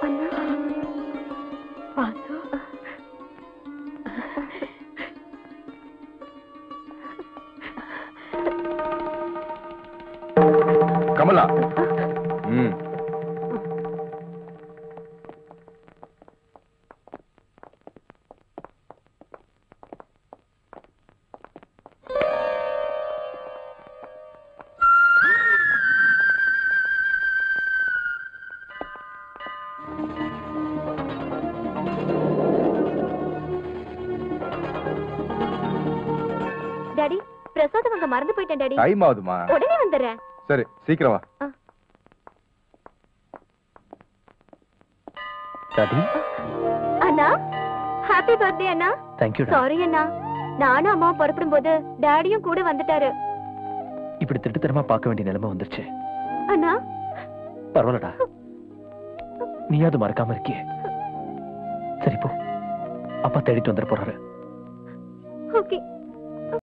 அண்ணா Vasu Kamala. Daddy பிரசாதம் அங்க மறந்து போயிட்டேன் டாடி. டைம் ஆகுதுமா. உடனே வந்துடுறேன். சரி சீக்கிரம் வா. டாடி. அண்ணா ஹாப்பி பர்த்டே அண்ணா. Thank you. சாரி அண்ணா, நானும் அம்மாவும் புறப்படும் போது டாடியும் கூட வந்துட்டாரு. இப்படி திட்டுத்தரமா பார்க்க வேண்டிய நிலைமை வந்துருச்சு. அண்ணா பரவாயில்லடா, நீயாவது மறக்காம இருக்கியே. சரி போ, அப்பா தேடிட்டு வந்துட போறாரு. ஓகே.